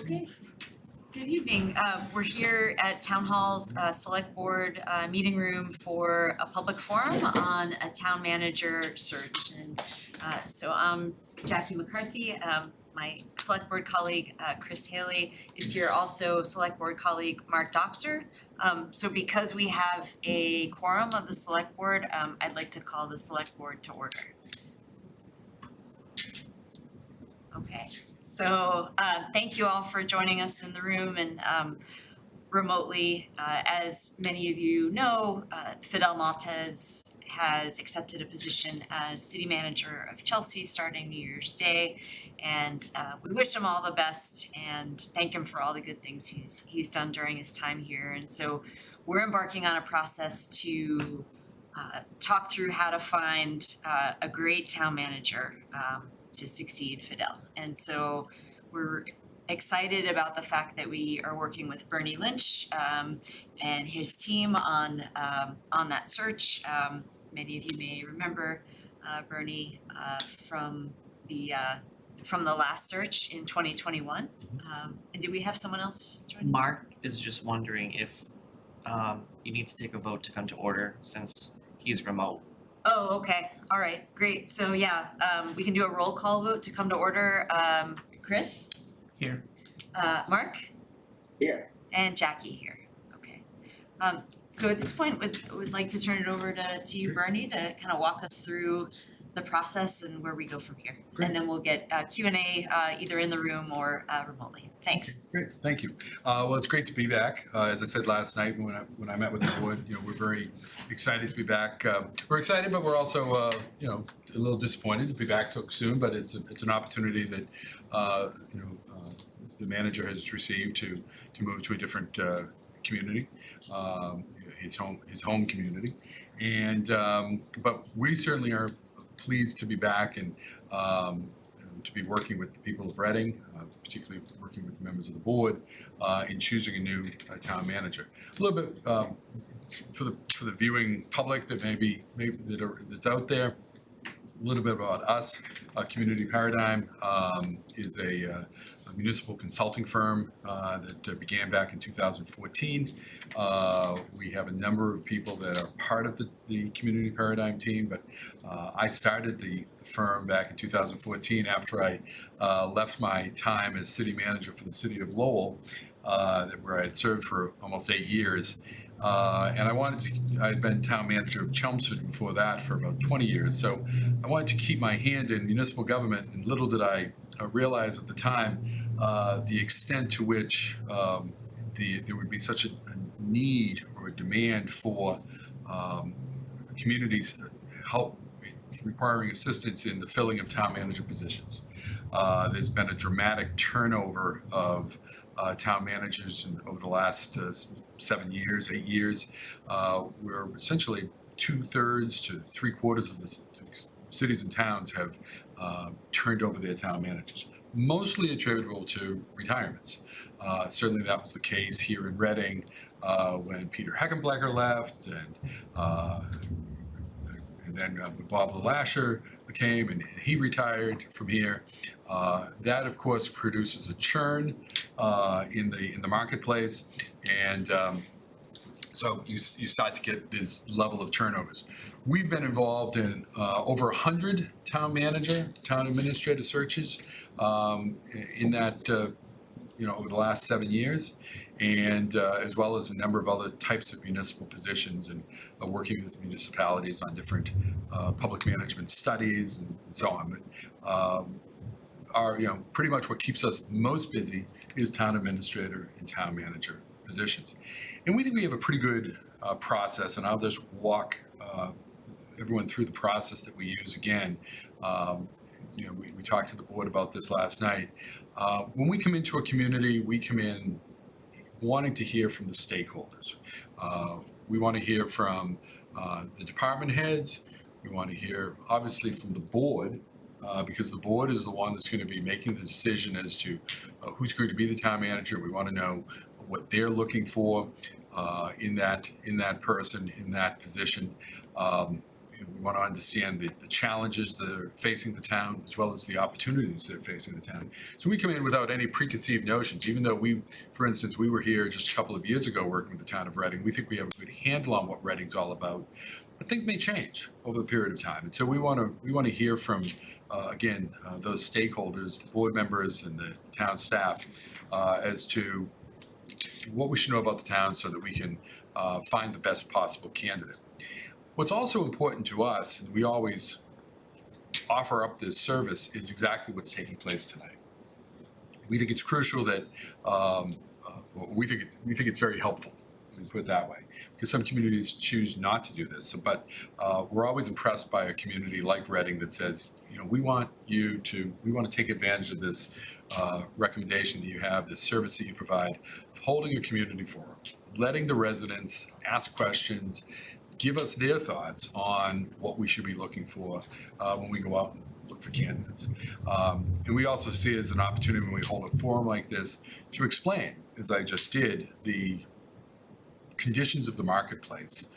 Okay. Good evening. We're here at Town Hall's Select Board meeting room for a public forum on a town manager search. And so I'm Jackie McCarthy. My Select Board colleague, Chris Haley, is here, also Select Board colleague, Mark Doxer. So because we have a quorum of the Select Board, I'd like to call the Select Board to order. Okay. So thank you all for joining us in the room and remotely. As many of you know, Fidel Maltez has accepted a position as city manager of Chelsea starting New Year's Day. And we wish him all the best and thank him for all the good things he's done during his time here. And so we're embarking on a process to talk through how to find a great town manager to succeed Fidel. And so we're excited about the fact that we are working with Bernie Lynch and his team on that search. Many of you may remember Bernie from the last search in 2021. And did we have someone else join? Mark is just wondering if you need to take a vote to come to order since he's remote. Oh, okay. All right, great. So yeah, we can do a roll call vote to come to order. Chris? Here. Mark? Here. And Jackie here. Okay. So at this point, would like to turn it over to you, Bernie, to kind of walk us through the process and where we go from here. Great. And then we'll get Q&A either in the room or remotely. Thanks. Great, thank you. Well, it's great to be back. As I said last night when I met with the board, we're very excited to be back. We're excited, but we're also, a little disappointed to be back so soon. But it's an opportunity that, the manager has received to move to a different community, his home community, and but we certainly are pleased to be back and to be working with the people of Reading, particularly working with the members of the board in choosing a new town manager. A little bit for the viewing public that maybe that's out there. A little bit about us. Community Paradigm is a municipal consulting firm that began back in 2014. We have a number of people that are part of the Community Paradigm team, but I started the firm back in 2014 after I left my time as city manager for the city of Lowell, where I had served for almost 8 years. And I'd been town manager of Chelmsford before that for about 20 years. So I wanted to keep my hand in municipal government, and little did I realize at the time the extent to which there would be such a need or a demand for communities help requiring assistance in the filling of town manager positions. There's been a dramatic turnover of town managers over the last 7 years, 8 years. Where essentially 2/3 to 3/4 of the cities and towns have turned over their town managers, mostly attributable to retirements. Certainly that was the case here in Reading when Peter Heckenblecker left, and then Bob LeLasher came and he retired from here. That of course produces a churn in the marketplace, and so you start to get this level of turnovers. We've been involved in over 100 town administrator searches in that over the last 7 years, and as well as a number of other types of municipal positions, and working with municipalities on different public management studies and so on. But pretty much what keeps us most busy is town administrator and town manager positions. And we think we have a pretty good process, and I'll just walk everyone through the process that we use again. We talked to the board about this last night. When we come into a community, we come in wanting to hear from the stakeholders. We want to hear from the department heads. We want to hear, obviously, from the board, because the board is the one that's going to be making the decision as to who's going to be the town manager. We want to know what they're looking for in that person, in that position. we want to understand the challenges that are facing the town as well as the opportunities that are facing the town. So we come in without any preconceived notions, even though for instance, we were here just a couple of years ago working with the town of Reading. We think we have a good handle on what Reading's all about, but things may change over the period of time. And so we want to hear from, again, those stakeholders, the board members and the town staff as to what we should know about the town so that we can find the best possible candidate. What's also important to us, and we always offer up this service, is exactly what's taking place tonight. We think it's crucial that we think it's very helpful. Let me put it that way, because some communities choose not to do this. But we're always impressed by a community like Reading that says, we want to take advantage of this recommendation that you have, this service that you provide, of holding a community forum, letting the residents ask questions, give us their thoughts on what we should be looking for when we go out and look for candidates. And we also see it as an opportunity when we hold a forum like this to explain, as I just did, the conditions of the marketplace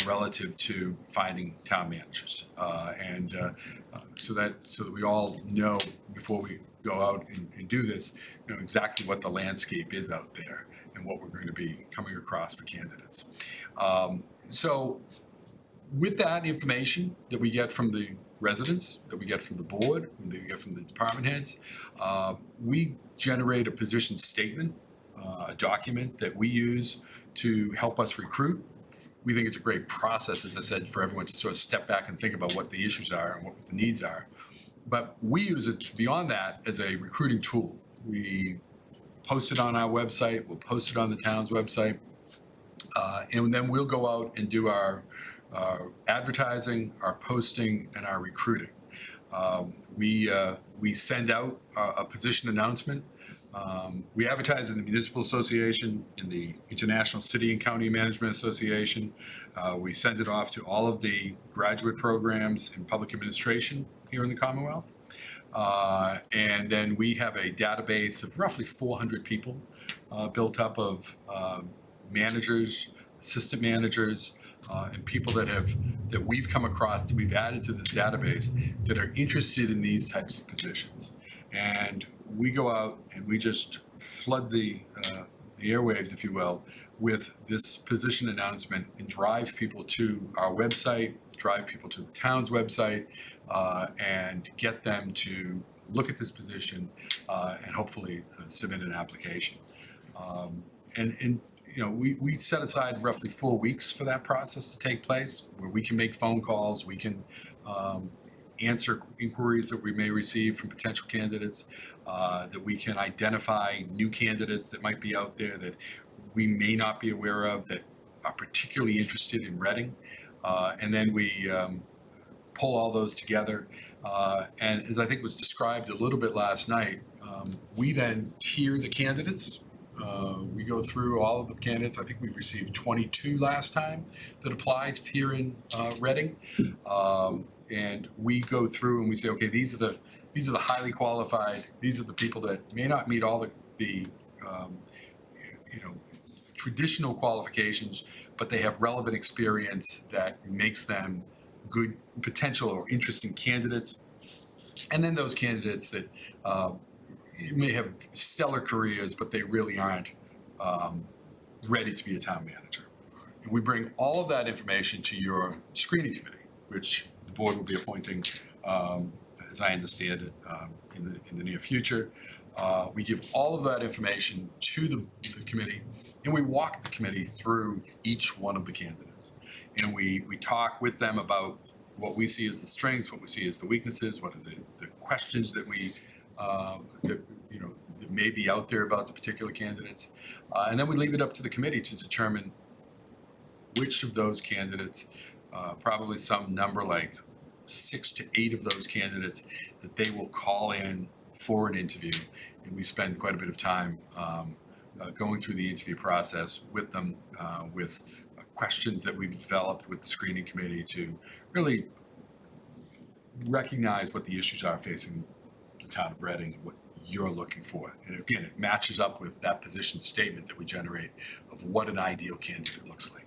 relative to finding town managers. So that we all know before we go out and do this, exactly what the landscape is out there and what we're going to be coming across for candidates. So with that information that we get from the residents, that we get from the board, that we get from the department heads, we generate a position statement, a document that we use to help us recruit. We think it's a great process, as I said, for everyone to sort of step back and think about what the issues are and what the needs are. But we use it beyond that as a recruiting tool. We post it on our website, we'll post it on the town's website, and then we'll go out and do our advertising, our posting, and our recruiting. We send out a position announcement. We advertise in the Municipal Association, in the International City and County Management Association. We send it off to all of the graduate programs in public administration here in the Commonwealth. And then we have a database of roughly 400 people built up of managers, assistant managers, and people that we've come across, that we've added to this database, that are interested in these types of positions. And we go out and we just flood the airwaves, if you will, with this position announcement and drive people to our website, drive people to the town's website, and get them to look at this position and hopefully submit an application. We set aside roughly 4 weeks for that process to take place, where we can make phone calls, we can answer inquiries that we may receive from potential candidates, that we can identify new candidates that might be out there that we may not be aware of that are particularly interested in Reading. And then we pull all those together. And as I think was described a little bit last night, we then tier the candidates. We go through all of the candidates. I think we've received 22 last time that applied here in Reading. And we go through and we say, okay, these are the highly qualified. These are the people that may not meet all the traditional qualifications, but they have relevant experience that makes them good potential or interesting candidates. And then those candidates that may have stellar careers, but they really aren't ready to be a town manager. And we bring all of that information to your screening committee, which the board will be appointing, as I understand it, in the near future. We give all of that information to the committee, and we walk the committee through each one of the candidates. And we talk with them about what we see as the strengths, what we see as the weaknesses, what are the questions that that may be out there about the particular candidates. And then we leave it up to the committee to determine which of those candidates, probably some number like 6 to 8 of those candidates, that they will call in for an interview. And we spend quite a bit of time going through the interview process with them, with questions that we've developed with the screening committee to really recognize what the issues are facing the town of Reading and what you're looking for. And again, it matches up with that position statement that we generate of what an ideal candidate looks like.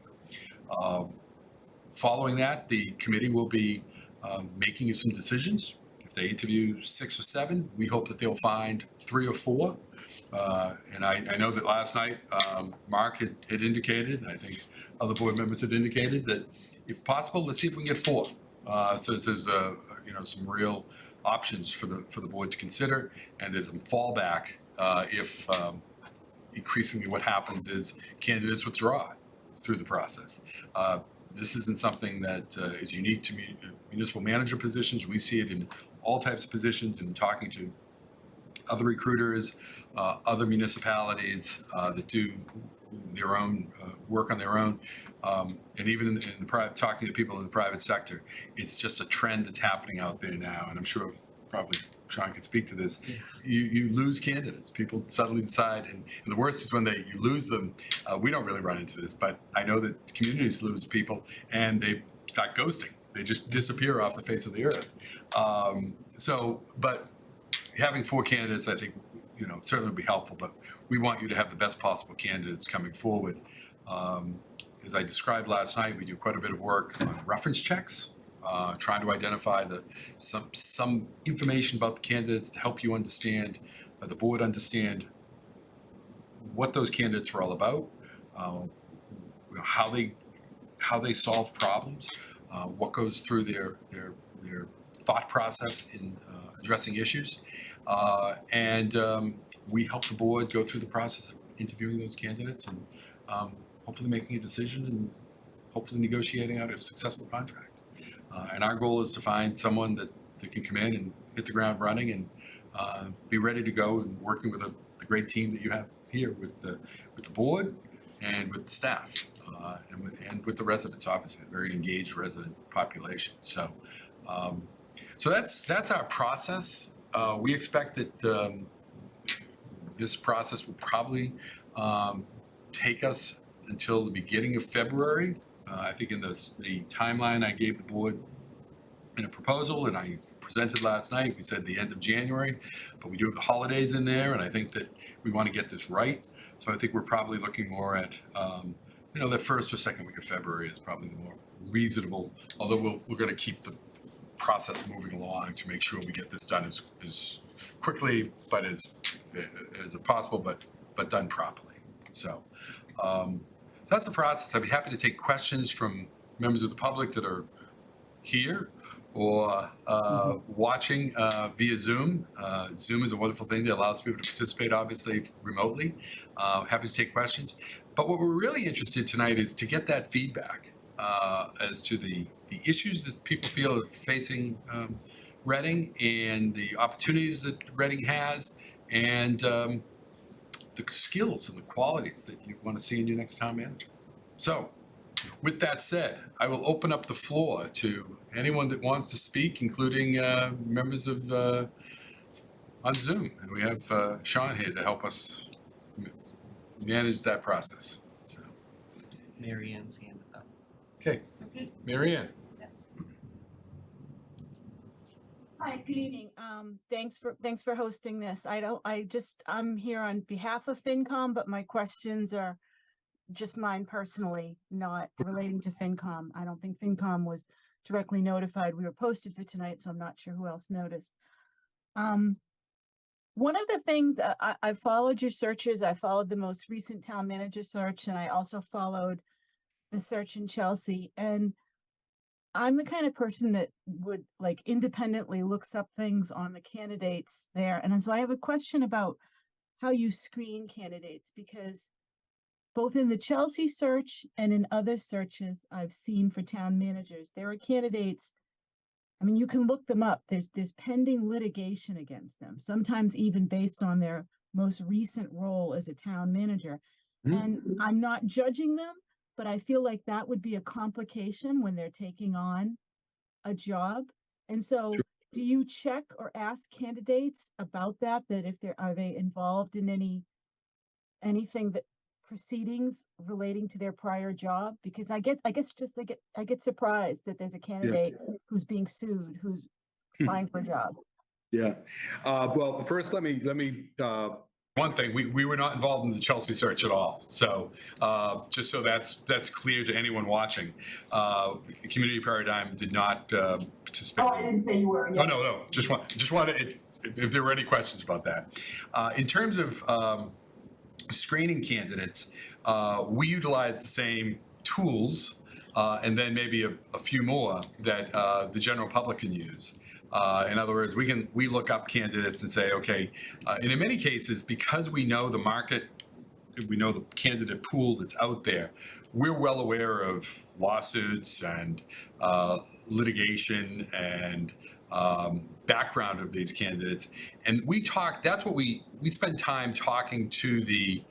following that, the committee will be making some decisions. If they interview 6 or 7, we hope that they'll find 3 or 4. And I know that last night, Mark had indicated, and I think other board members had indicated that if possible, let's see if we can get 4. So there's some real options for the board to consider, and there's some fallback if increasingly what happens is candidates withdraw through the process. This isn't something that is unique to municipal manager positions. We see it in all types of positions, and talking to other recruiters, other municipalities that do their own work on their own, and even in the private, talking to people in the private sector, it's just a trend that's happening out there now. And I'm sure probably Sean could speak to this. You lose candidates. People suddenly decide, and the worst is when you lose them. We don't really run into this, but I know that communities lose people and they start ghosting. They just disappear off the face of the earth. But having 4 candidates, I think, certainly would be helpful, but we want you to have the best possible candidates coming forward. As I described last night, we do quite a bit of work on reference checks, trying to identify some information about the candidates to help you understand, the board understand what those candidates are all about, how they solve problems, what goes through their thought process in addressing issues, and we help the board go through the process of interviewing those candidates and hopefully making a decision and hopefully negotiating out a successful contract. And our goal is to find someone that can come in and hit the ground running and be ready to go, and working with the great team that you have here with the board and with the staff and with the residents. Obviously, a very engaged resident population. So that's our process. We expect that this process will probably take us until the beginning of February. I think in the timeline I gave the board in a proposal, and I presented last night, we said the end of January, but we do have the holidays in there, and I think that we want to get this right. So I think we're probably looking more at, the first or second week of February is probably the more reasonable, although we're going to keep the process moving along to make sure we get this done as quickly, but as possible, but done properly. So that's the process. I'd be happy to take questions from members of the public that are here or watching via Zoom. Zoom is a wonderful thing that allows people to participate, obviously, remotely. Happy to take questions. But what we're really interested tonight is to get that feedback as to the issues that people feel are facing Reading, and the opportunities that Reading has, and the skills and the qualities that you want to see in your next town manager. So, with that said, I will open up the floor to anyone that wants to speak, including members of on Zoom. And we have Sean here to help us manage that process. So, Mary Ann's hand is up. okay, Mary Ann. Hi, good evening. Thanks for hosting this. I'm here on behalf of FinCom, but my questions are just mine personally, not relating to FinCom. I don't think FinCom was directly notified. We were posted for tonight, so I'm not sure who else noticed. One of the things, I followed your searches. I followed the most recent town manager search, and I also followed the search in Chelsea. And I'm the kind of person that would independently looks up things on the candidates there. And so I have a question about how you screen candidates, because both in the Chelsea search and in other searches I've seen for town managers, there are candidates, I mean, you can look them up. There's pending litigation against them, sometimes even based on their most recent role as a town manager. And I'm not judging them, but I feel like that would be a complication when they're taking on a job. And so do you check or ask candidates about that if are they involved in anything that proceedings relating to their prior job? Because I get surprised that there's a candidate who's being sued, who's applying for a job. Yeah. Well, first, let me One thing, we were not involved in the Chelsea search at all. So just so that's clear to anyone watching, Community Paradigm did not participate. Oh, I didn't say you were. Oh, no. Just wanted, if there were any questions about that. In terms of screening candidates, we utilize the same tools and then maybe a few more that the general public can use. In other words, we look up candidates and say, okay, and in many cases, because we know the market, we know the candidate pool that's out there, we're well aware of lawsuits and litigation and background of these candidates. And that's what we spend time talking to the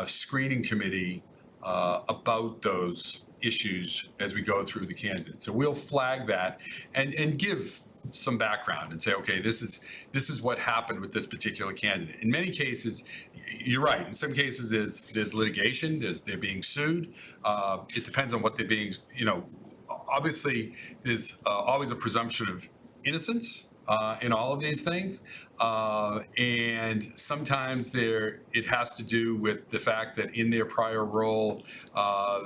screening committee about those issues as we go through the candidates. So we'll flag that and give some background and say, okay, this is what happened with this particular candidate. In many cases, you're right. In some cases, there's litigation. They're being sued. It depends on what they're being. Obviously, there's always a presumption of innocence in all of these things, and sometimes it has to do with the fact that in their prior role,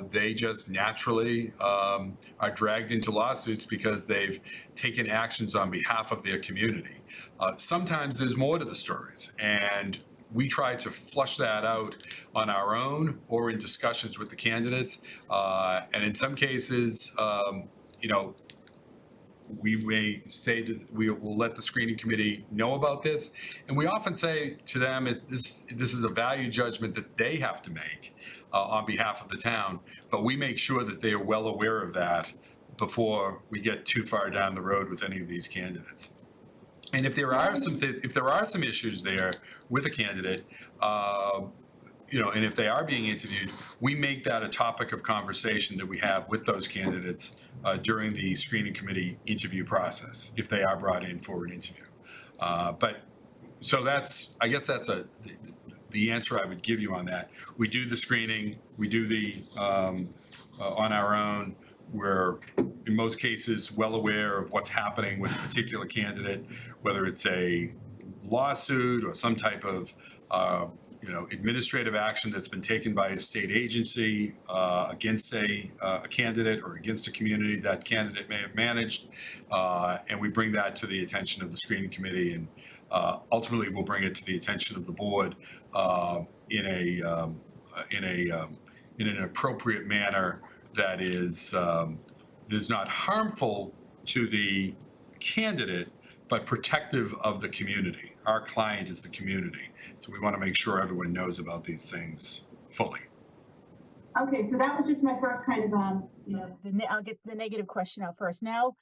they just naturally are dragged into lawsuits because they've taken actions on behalf of their community. Sometimes there's more to the stories, and we try to flush that out on our own or in discussions with the candidates. And in some cases, we may say we will let the screening committee know about this, and we often say to them this is a value judgment that they have to make on behalf of the town, but we make sure that they are well aware of that before we get too far down the road with any of these candidates. And if there are some issues there with a candidate, and if they are being interviewed, we make that a topic of conversation that we have with those candidates during the screening committee interview process, if they are brought in for an interview. So I guess that's the answer I would give you on that. We do the screening, we do the on our own. We're in most cases well aware of what's happening with a particular candidate, whether it's a lawsuit or some type of administrative action that's been taken by a state agency against a candidate or against a community that candidate may have managed, and we bring that to the attention of the screening committee, and ultimately we'll bring it to the attention of the board in an appropriate manner that is not harmful to the candidate, but protective of the community. Our client is the community. So we want to make sure everyone knows about these things fully. Okay, so that was just my first kind of, I'll get the negative question out first. Now,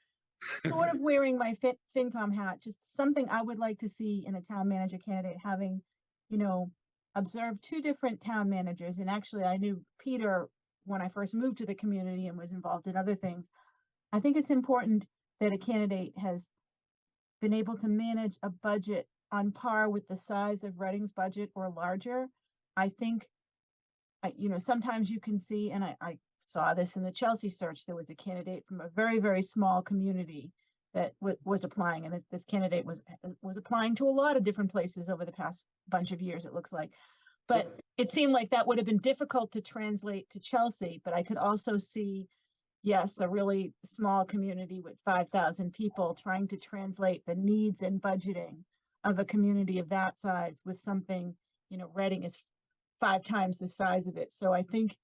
sort of wearing my FinCom hat, just something I would like to see in a town manager candidate, having, observed two different town managers. And actually, I knew Peter when I first moved to the community and was involved in other things. I think it's important that a candidate has been able to manage a budget on par with the size of Reading's budget or larger. I think, sometimes you can see, and I saw this in the Chelsea search, there was a candidate from a very, very small community that was applying, and this candidate was applying to a lot of different places over the past bunch of years, it looks like. But it seemed like that would have been difficult to translate to Chelsea, but I could also see, yes, a really small community with 5,000 people trying to translate the needs and budgeting of a community of that size with something, Reading is 5 times the size of it. So I think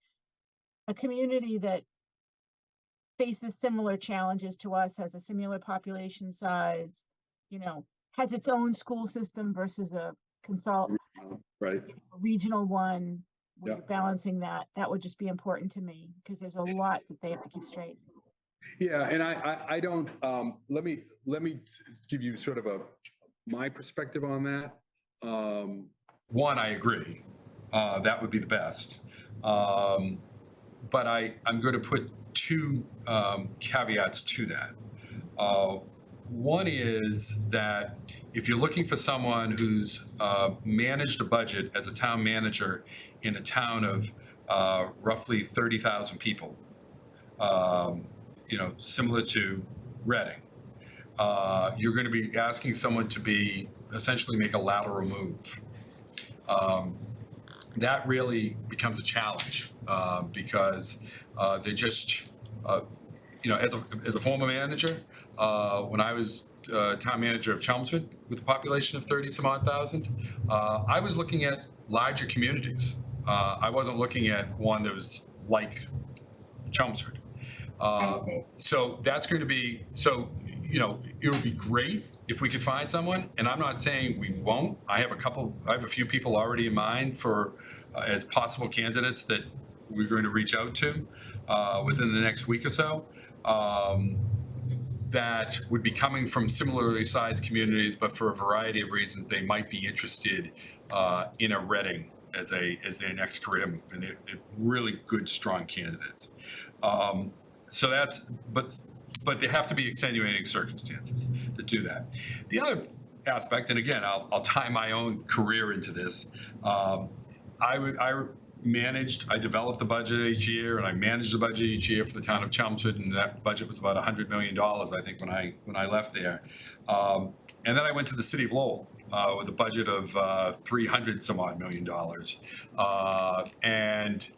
a community that faces similar challenges to us, has a similar population size, has its own school system versus a Right. regional one, Yeah. balancing that would just be important to me, because there's a lot that they have to keep straight. Yeah, and I don't, let me give you sort of my perspective on that. One, I agree. That would be the best. But I'm going to put two caveats to that. One is that if you're looking for someone who's managed a budget as a town manager in a town of roughly 30,000 people, similar to Reading, you're going to be asking someone to essentially make a lateral move. that really becomes a challenge because they just, as a former manager, when I was town manager of Chelmsford with a population of 30 some odd thousand, I was looking at larger communities. I wasn't looking at one that was like Chelmsford. So that's going to be, it would be great if we could find someone, and I'm not saying we won't. I have a few people already in mind for, as possible candidates that we're going to reach out to within the next week or so. That would be coming from similarly sized communities, but for a variety of reasons, they might be interested in a Reading as their next career move, and they're really good, strong candidates. So that's, but there have to be extenuating circumstances that do that. The other aspect, and again, I'll tie my own career into this. I developed the budget each year, and I managed the budget each year for the town of Chelmsford, and that budget was about $100 million, I think, when I left there. And then I went to the city of Lowell with a budget of $300 some odd million, and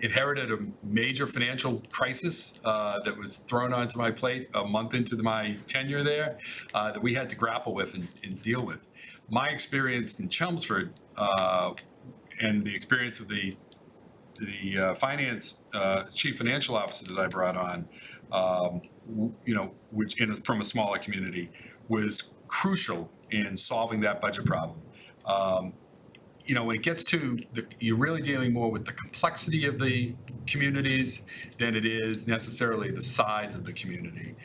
inherited a major financial crisis that was thrown onto my plate a month into my tenure there that we had to grapple with and deal with. My experience in Chelmsford and the experience of the finance chief financial officer that I brought on, which from a smaller community, was crucial in solving that budget problem. When it gets to you're really dealing more with the complexity of the communities than it is necessarily the size of the community.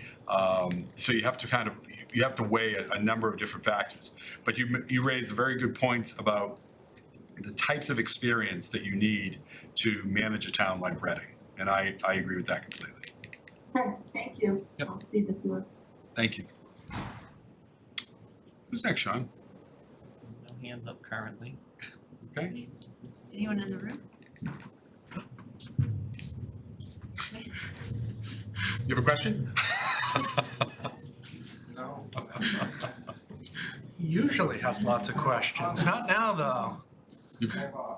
So you have to weigh a number of different factors. But you raise very good points about the types of experience that you need to manage a town like Reading, and I agree with that completely. Okay, thank you. Yep. I'll see the floor. Thank you. Who's next, Sean? There's no hands up currently. Okay. Anyone in the room? You have a question? No. He usually has lots of questions, not now, though. You- I have a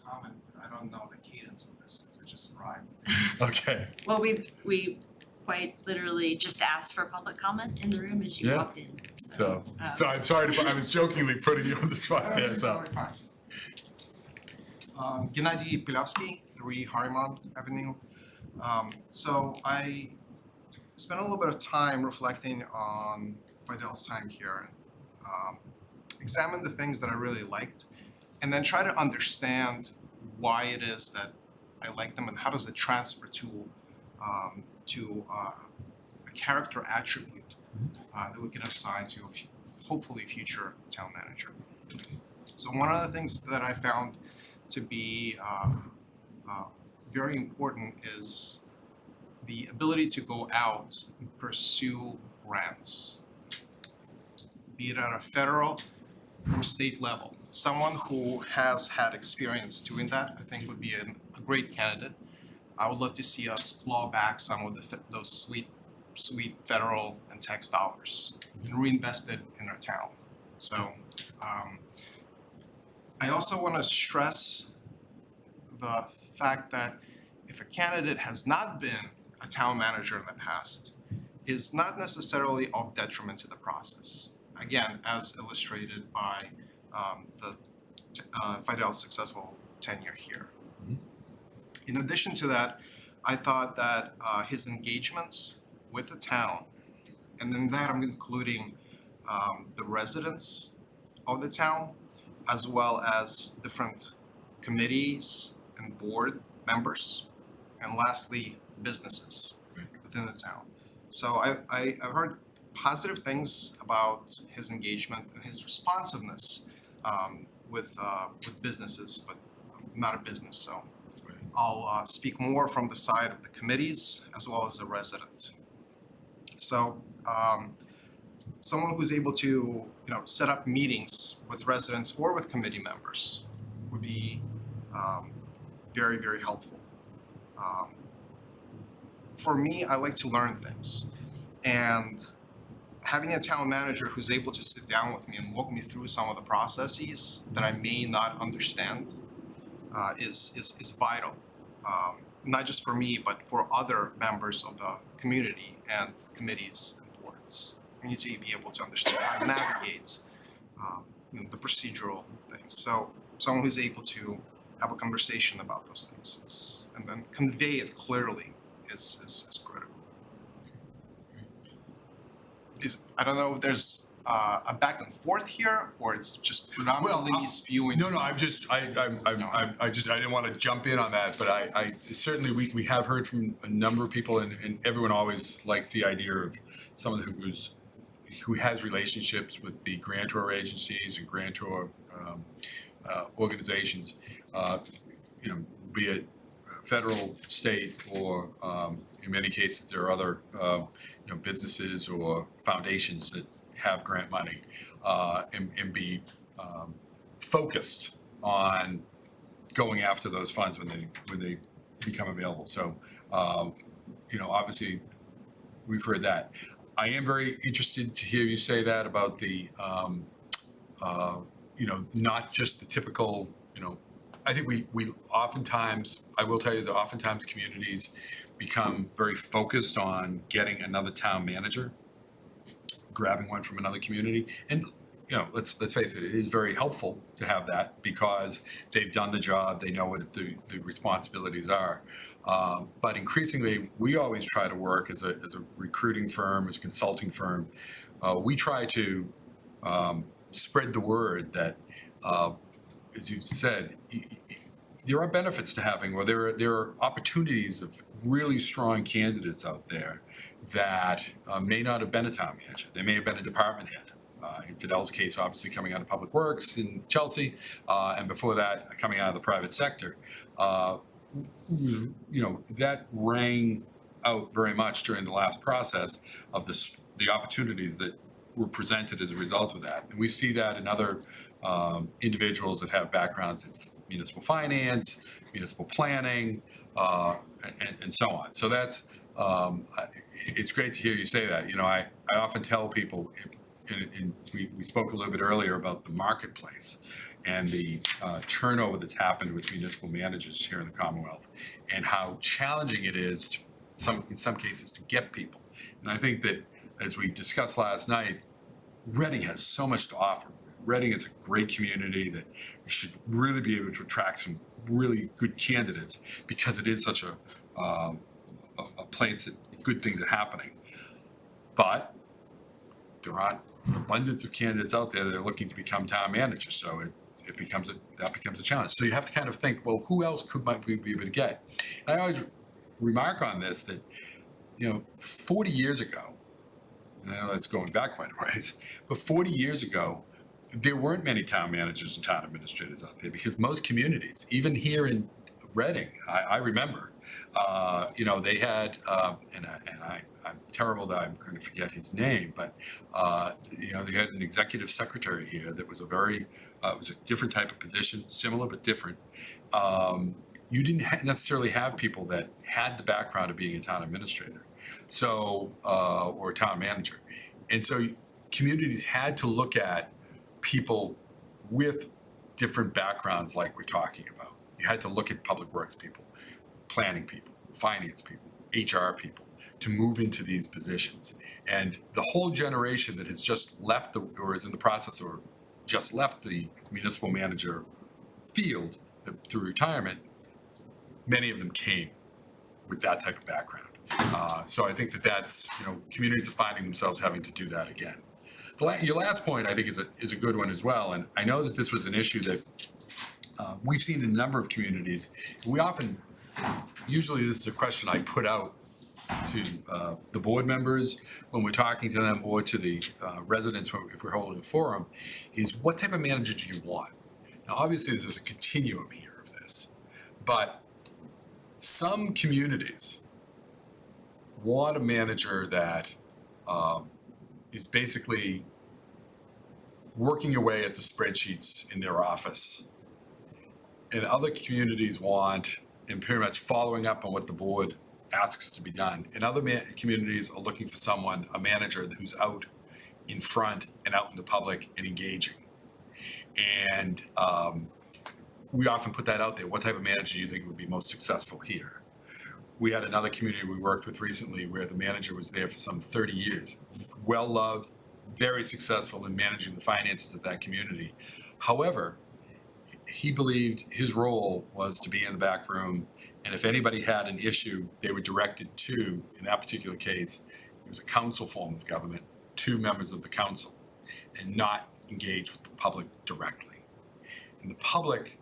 comment, but I don't know the cadence of this since it just arrived. Okay. Well, we quite literally just asked for public comment in the room as you Yeah. walked in. So I'm sorry I was jokingly putting you on the spot there. It's So totally fine. Gennady Pilavsky, 3 Harriman Avenue. So I spent a little bit of time reflecting on Fidel's time here and examined the things that I really liked, and then try to understand why it is that I like them and how does it transfer to a character attribute that we can assign to hopefully future town manager. So one of the things that I found to be very important is the ability to go out and pursue grants, be it at a federal or state level. Someone who has had experience doing that, I think, would be a great candidate. I would love to see us claw back some of those sweet federal and tax dollars and reinvest it in our town. So I also want to stress the fact that if a candidate has not been a town manager in the past, is not necessarily of detriment to the process. Again, as illustrated by Fidel's successful tenure here. In addition to that, I thought that his engagements with the town, and in that I'm including the residents of the town, as well as different committees and board members, and lastly, businesses within the town. So I've heard positive things about his engagement and his responsiveness with businesses, but I'm not a business, so I'll speak more from the side of the committees as well as a resident. So someone who's able to set up meetings with residents or with committee members would be very, very helpful. For me, I like to learn things, and having a town manager who's able to sit down with me and walk me through some of the processes that I may not understand is vital. Not just for me, but for other members of the community and committees and boards. We need to be able to understand how to navigate the procedural things. So someone who's able to have a conversation about those things and then convey it clearly is critical. I don't know if there's a back and forth here, or it's just predominantly me spewing. No, I didn't want to jump in on that, but I certainly, we have heard from a number of people, and everyone always likes the idea of someone who has relationships with the grantor agencies and grantor organizations, be it federal, state, or in many cases, there are other businesses or foundations that have grant money, and be focused on going after those funds when they become available. So, obviously, we've heard that. I am very interested to hear you say that about the, not just the typical, I think we oftentimes, I will tell you that oftentimes communities become very focused on getting another town manager, grabbing one from another community. And, let's face it, it is very helpful to have that because they've done the job, they know what the responsibilities are. But increasingly, we always try to work as a recruiting firm, as a consulting firm. We try to spread the word that, as you've said, there are benefits to having, or there are opportunities of really strong candidates out there that may not have been a town manager. They may have been a department head. In Fidel's case, obviously coming out of Public Works in Chelsea, and before that, coming out of the private sector. That rang out very much during the last process of the opportunities that were presented as a result of that. And we see that in other individuals that have backgrounds in municipal finance, municipal planning, and so on. So that's, it's great to hear you say that. I often tell people, and we spoke a little bit earlier about the marketplace and the turnover that's happened with municipal managers here in the Commonwealth, and how challenging it is in some cases to get people. And I think that, as we discussed last night, Reading has so much to offer. Reading is a great community that should really be able to attract some really good candidates because it is such a place that good things are happening. But there aren't an abundance of candidates out there that are looking to become town managers, so that becomes a challenge. So you have to kind of think, well, who else might we be able to get? And I always remark on this that 40 years ago, and I know that's going back quite a ways, but 40 years ago, there weren't many town managers and town administrators out there because most communities, even here in Reading, I remember, they had, I'm terrible that I'm going to forget his name, but, they had an executive secretary here that was it was a different type of position, similar but different. You didn't necessarily have people that had the background of being a town administrator, or a town manager. And so communities had to look at people with different backgrounds like we're talking about. You had to look at public works people, planning people, finance people, HR people to move into these positions. And the whole generation that has just left or is in the process or just left the municipal manager field through retirement, many of them came with that type of background. So I think that's, communities are finding themselves having to do that again. Your last point, I think, is a good one as well. And I know that this was an issue that we've seen in a number of communities. Usually this is a question I put out to the board members when we're talking to them, or to the residents if we're holding a forum, is what type of manager do you want? Now, obviously, there's a continuum here of this, but some communities want a manager that is basically working away at the spreadsheets in their office. And other communities want, and pretty much following up on what the board asks to be done. And other communities are looking for a manager who's out in front and out in the public and engaging. And we often put that out there. What type of manager do you think would be most successful here? We had another community we worked with recently where the manager was there for some 30 years, well-loved, very successful in managing the finances of that community. However, he believed his role was to be in the back room, and if anybody had an issue, they were directed to, in that particular case, it was a council form of government, 2 members of the council, and not engage with the public directly. And the public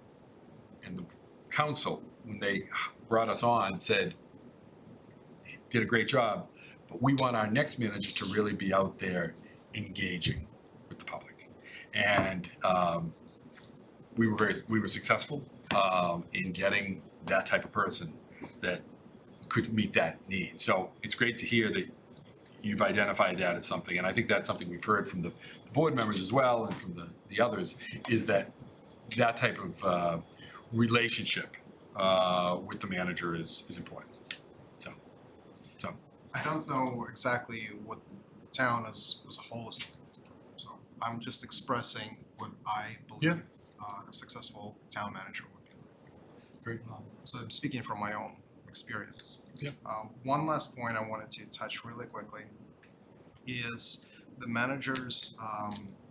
and the council, when they brought us on, said, "He did a great job, but we want our next manager to really be out there engaging with the public." And we were successful in getting that type of person that could meet that need. So it's great to hear that you've identified that as something, and I think that's something we've heard from the board members as well and from the others, is that type of relationship with the manager is important. So I don't know exactly what the town as a whole is looking for. So I'm just expressing what I believe a successful town manager would be like. Great. So I'm speaking from my own experience. Yeah. One last point I wanted to touch really quickly is the manager's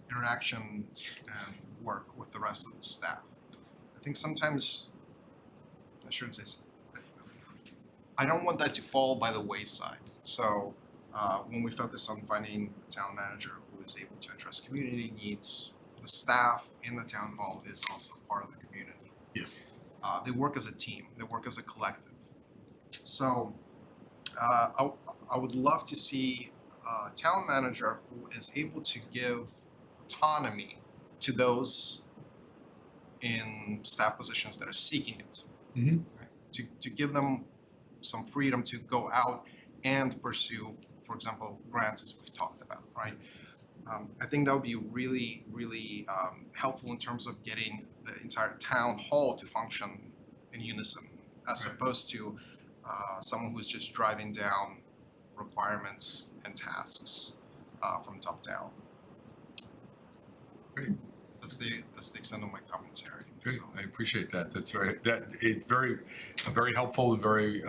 interaction and work with the rest of the staff. I think sometimes, I shouldn't say, I don't want that to fall by the wayside. So when we focus on finding a town manager who is able to address community needs, the staff in the town hall is also part of the community. yes, They work as a team, they work as a collective. So I would love to see a town manager who is able to give autonomy to those in staff positions that are seeking it. Mhm. Right? To give them some freedom to go out and pursue, for example, grants, as we've talked about, right? I think that would be really, really helpful in terms of getting the entire town hall to function in unison, as Right. opposed to someone who's just driving down requirements and tasks from top down. Great. That's the extent of my commentary. great. So, I appreciate that. That's very helpful and very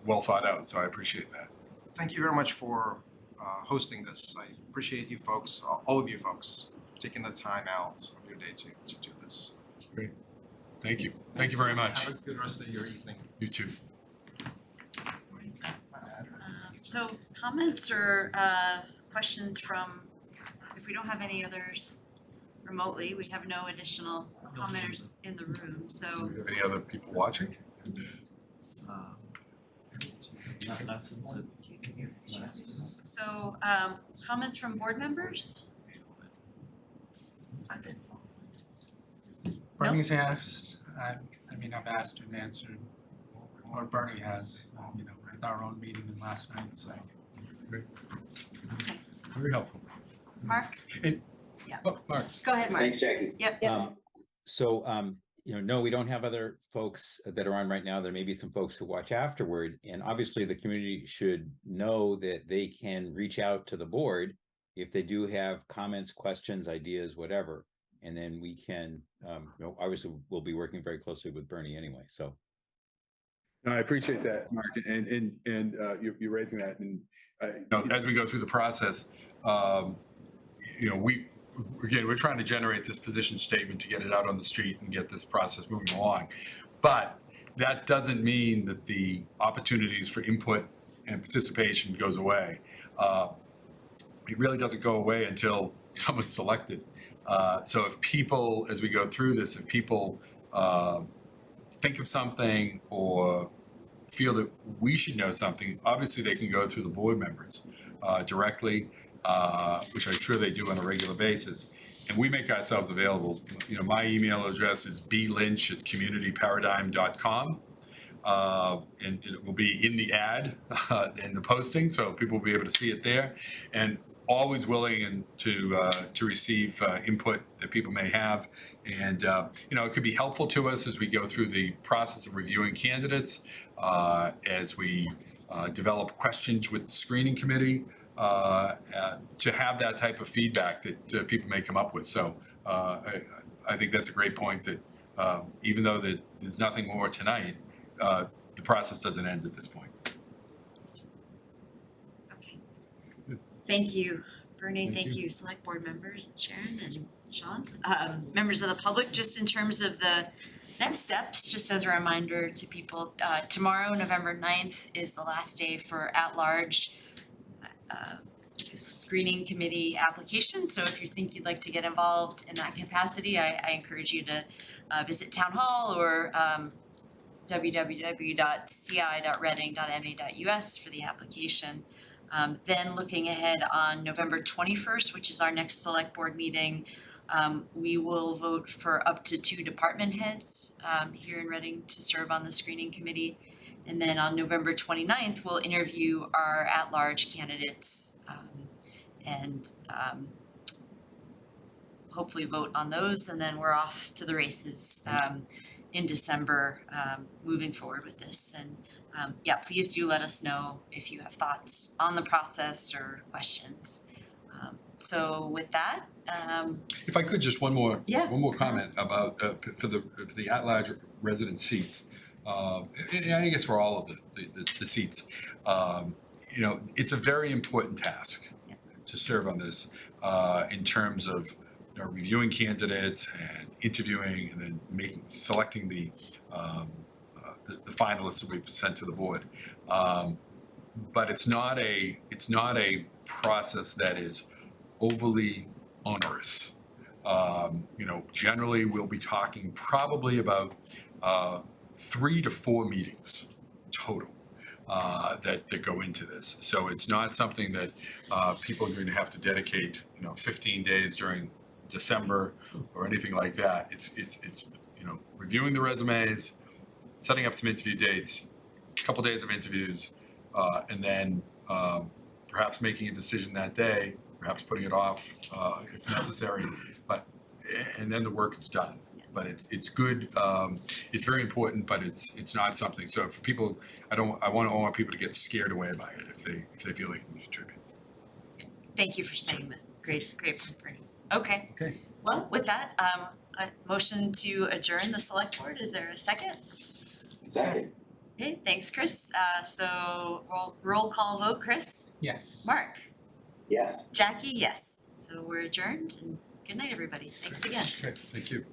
well thought out. So I appreciate that. thank you very much for hosting this. I appreciate you folks, all of you folks, taking the time out of your day to do this. Great. Thank you. Thank you very much. Have a good rest of your evening. You too. So comments or questions from, if we don't have any others remotely, we have no additional commenters in the room, Do so we have any other people watching? Not since the so comments from board members? Bernie's asked, I've asked and answered, or Bernie has, with our own meeting last night, so. Okay, Very helpful. Mark? Oh, Mark. Go ahead, Mark. Thanks, Jackie. Yep, No, we don't have other folks that are on right now. There may be some folks who watch afterward. And obviously the community should know that they can reach out to the board if they do have comments, questions, ideas, whatever. And then we can, obviously we'll be working very closely with Bernie anyway, so. No, I appreciate that, Mark, and you're raising that, and As we go through the process, we're trying to generate this position statement to get it out on the street and get this process moving along. But that doesn't mean that the opportunities for input and participation goes away. It really doesn't go away until someone's selected. So if people, as we go through this, if people think of something or feel that we should know something, obviously they can go through the board members directly, which I'm sure they do on a regular basis. And we make ourselves available. My email address is blynch@communityparadigm.com. And it will be in the ad, in the posting, so people will be able to see it there. And always willing to receive input that people may have. And, it could be helpful to us as we go through the process of reviewing candidates, as we develop questions with the screening committee. to have that type of feedback that people may come up with. So I think that's a great point that even though that there's nothing more tonight, the process doesn't end at this point. Okay. Thank you, Bernie. Thank Thank you, select board members, Sharon and Sean. Members of the public, just in terms of the next steps, just as a reminder to people, tomorrow, November 9th, is the last day for at-large screening committee applications. So if you think you'd like to get involved in that capacity, I encourage you to visit town hall or www.ci.reading.ma.us for the application. Then looking ahead on November 21st, which is our next select board meeting, we will vote for up to 2 department heads here in Reading to serve on the screening committee. And then on November 29th, we'll interview our at-large candidates and hopefully vote on those, and then we're off to the races in December, moving forward with this. And yeah, please do let us know if you have thoughts on the process or questions. So with that, If I could, just one more Yeah. comment about for the at-large resident seats. And I guess for all of the seats, you know, it's a very important task to serve on this in terms of reviewing candidates and interviewing and then selecting the finalists that we sent to the board. But it's not a process that is overly onerous. You know, generally we'll be talking probably about 3 to 4 meetings total that go into this. So it's not something that people are going to have to dedicate, you know, 15 days during December or anything like that. It's you know, reviewing the resumes, setting up some interview dates, a couple days of interviews, and then perhaps making a decision that day, perhaps putting it off if necessary, and then the work is done. But it's good. It's very important, but it's not something. So for people, I want people to get scared away by it if they feel they can contribute. thank you for saying that. Great point, Bernie. Okay, Okay. well, with that, a motion to adjourn the select board. Is there a second? Second. Okay, thanks, Chris. So roll call vote, Chris? Yes. Mark? Yes. Jackie, yes. So we're adjourned, and good night, everybody. Thanks again. Okay. Thank you.